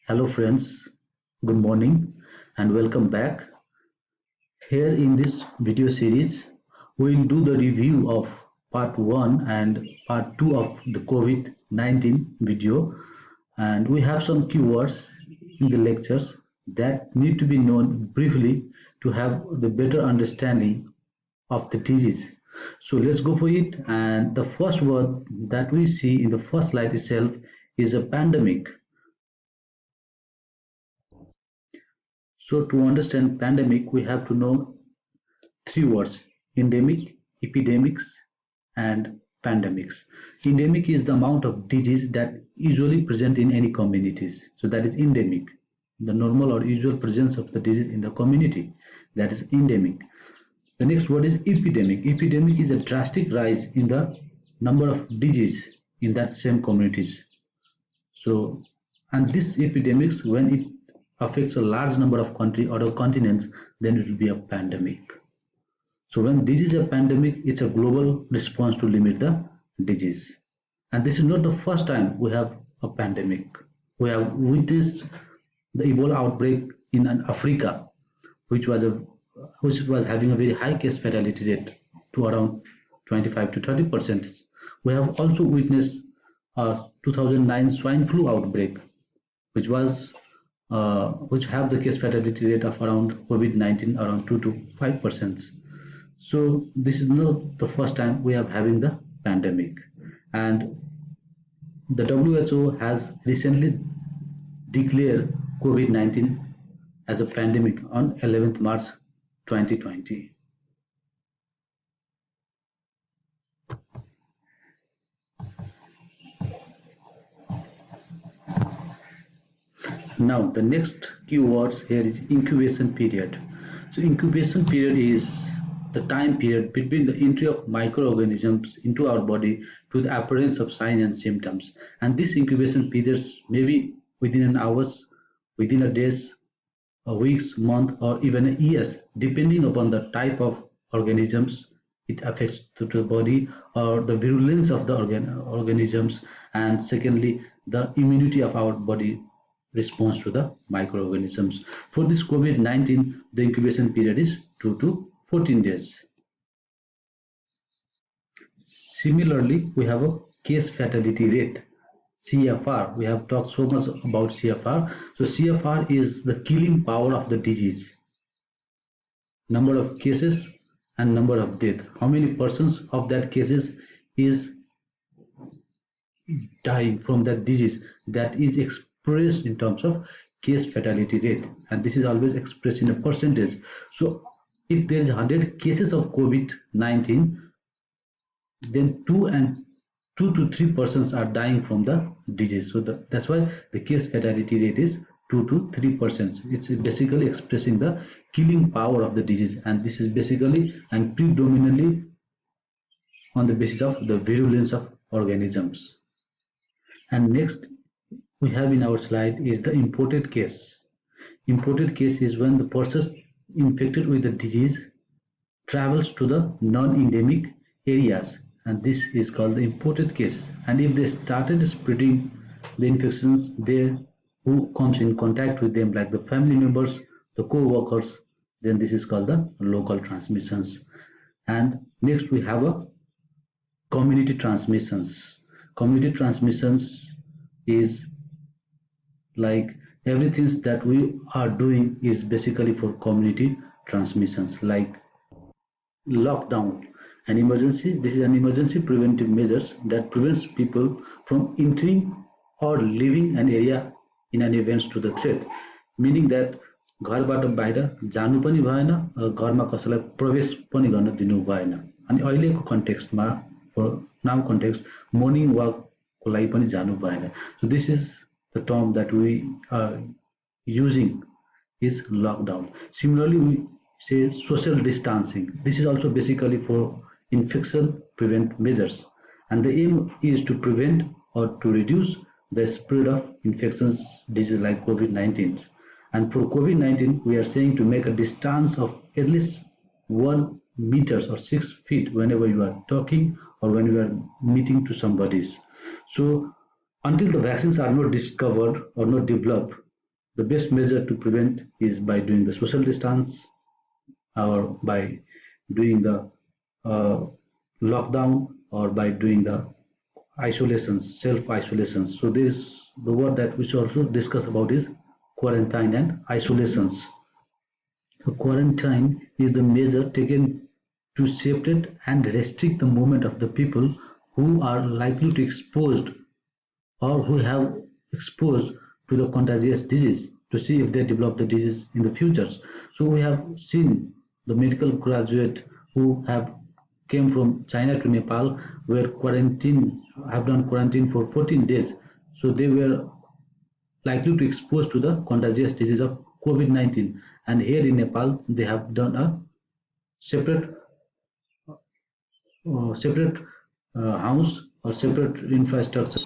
Hello friends, good morning and welcome back. Here in this video series, we will do the review of part 1 and part 2 of the COVID-19 video, and we have some keywords in the lectures that need to be known briefly to have the better understanding of the disease. So let's go for it, and the first word that we see in the first slide itself is a pandemic. So to understand pandemic, we have to know three words: endemic, epidemics, and pandemics. Endemic is the amount of disease that usually present in any communities. So that is endemic. The normal or usual presence of the disease in the community. That is endemic. The next word is epidemic. Epidemic is a drastic rise in the number of disease in that same communities. So, and this epidemics, when it affects a large number of country or continents, then it will be a pandemic. So when this is a pandemic, it's a global response to limit the disease. And this is not the first time we have a pandemic. We have witnessed the Ebola outbreak in Africa, which was having a very high case fatality rate to around 25 to 30%. We have also witnessed a 2009 swine flu outbreak, which have the case fatality rate of around COVID-19 around 2 to 5%. So this is not the first time we are having the pandemic, and the WHO has recently declared COVID-19 as a pandemic on 11th March 2020. Now the next keywords here is incubation period. So incubation period is the time period between the entry of microorganisms into our body to the appearance of signs and symptoms. And this incubation periods may be within an hours, within a days, a weeks, month, or even a years, depending upon the type of organisms it affects to the body, or the virulence of the organisms, and secondly, the immunity of our body response to the microorganisms. For this COVID-19, the incubation period is 2 to 14 days. Similarly, we have a case fatality rate, CFR. We have talked so much about CFR. So CFR is the killing power of the disease. Number of cases and number of death. How many persons of that cases is dying from that disease, that is expressed in terms of case fatality rate, and this is always expressed in a percentage. So if there is 100 cases of COVID-19, then 2 to 3 persons are dying from the disease. So that's why the case fatality rate is 2 to 3%. It's basically expressing the killing power of the disease, and this is basically and predominantly on the basis of the virulence of organisms. And next we have in our slide is the imported case. Imported case is when the person infected with the disease travels to the non-endemic areas, and this is called the imported case. And if they started spreading the infections there, who comes in contact with them, like the family members, the co-workers, then this is called the local transmissions. And next we have a community transmissions. Community transmissions is like everything that we are doing is basically for community transmissions, like lockdown, an emergency. This is an emergency preventive measures that prevents people from entering or leaving an area in an event to the threat, meaning that घरबाट बाहिर जानु पनि भएन र घरमा कसैलाई प्रवेश पनि गर्न दिनु भएन। अनि अहिलेको कन्टेक्स्टमा, for now context, morning walk को लागि पनि जानु भएन. So this is the term that we are using is lockdown. Similarly, we say social distancing. This is also basically for infection prevent measures, and the aim is to prevent or to reduce the spread of infections disease like COVID-19. And for COVID-19, we are saying to make a distance of at least 1 meters or 6 feet whenever you are talking or when you are meeting to somebody's. So until the vaccines are not discovered or not developed, the best measure to prevent is by doing the social distance or by doing the lockdown or by doing the isolations, self-isolations. So this, the word that we should also discuss about is quarantine and isolations. So quarantine is the measure taken to separate and restrict the movement of the people who are likely to exposed or who have exposed to the contagious disease to see if they develop the disease in the future. So we have seen the medical graduate who have came from China to Nepal were quarantine have done quarantine for 14 days. So they were likely to expose to the contagious disease of COVID-19. And here in Nepal, they have done a separate house or separate infrastructure.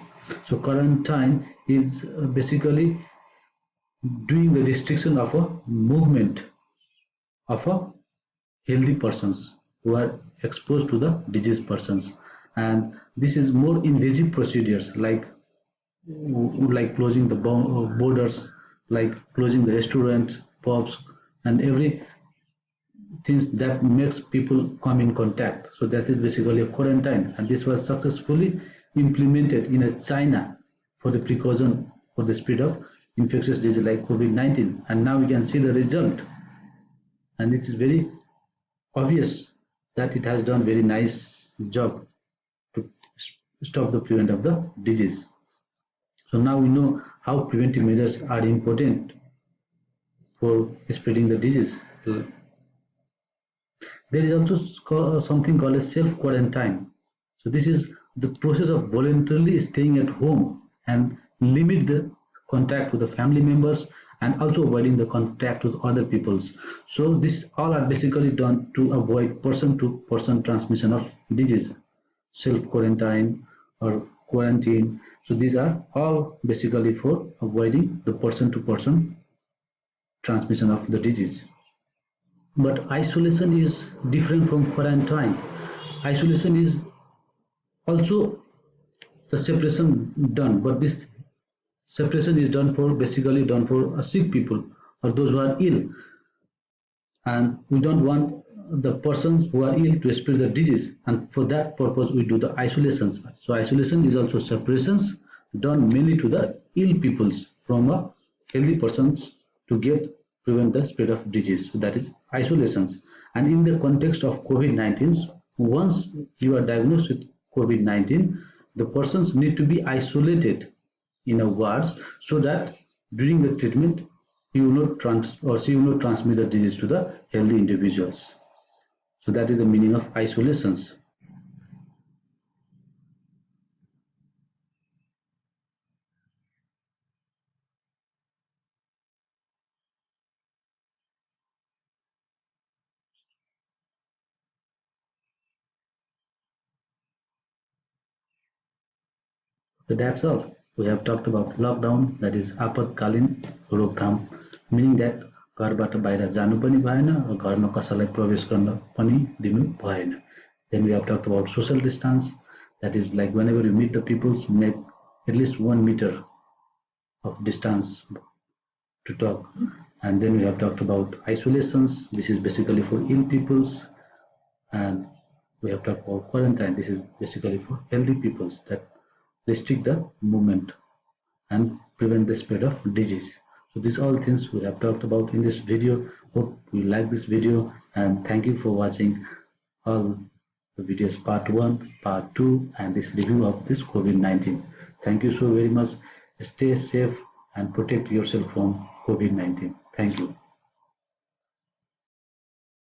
So quarantine is basically doing the restriction of a movement of a healthy persons who are exposed to the disease persons, and this is more invasive procedures like closing the borders, like closing the restaurant, pubs, and every things that makes people come in contact. So that is basically a quarantine, and this was successfully implemented in China for the precaution for the spread of infectious disease like COVID-19, and now we can see the result, and it is very obvious that it has done very nice job to stop the prevent of the disease. So now we know how preventive measures are important for spreading the disease. There is also something called a self-quarantine. So this is the process of voluntarily staying at home and limit the contact with the family members and also avoiding the contact with other peoples. So this all are basically done to avoid person-to-person transmission of disease, self-quarantine or quarantine. So these are all basically for avoiding the person-to-person transmission of the disease. But isolation is different from quarantine. Isolation is also the separation done, but this separation is done for basically done for sick people or those who are ill, and we don't want the persons who are ill to spread the disease, and for that purpose we do the isolations. So isolation is also separations done mainly to the ill peoples from a healthy persons to prevent the spread of disease. So that is isolations. And in the context of COVID-19, once you are diagnosed with COVID-19, the persons need to be isolated in a wards so that during the treatment you will not transmit the disease to the healthy individuals. So that is the meaning of isolations. So that's all. We have talked about lockdown, that is आपतकालीन रोकथाम, meaning that घरबाट बाहिर जानु पनि भएन र घरमा कसैलाई प्रवेश गर्न पनि दिनु भएन. Then we have talked about social distance, that is like whenever you meet the peoples, make at least 1 meter of distance to talk. And then we have talked about isolations, this is basically for ill peoples. And we have talked about quarantine, this is basically for healthy peoples, that restrict the movement and prevent the spread of disease. So these all things we have talked about in this video. Hope you like this video, and thank you for watching all the videos part 1, part 2 and this review of this COVID-19. Thank you so very much. Stay safe and protect yourself from COVID-19. Thank you.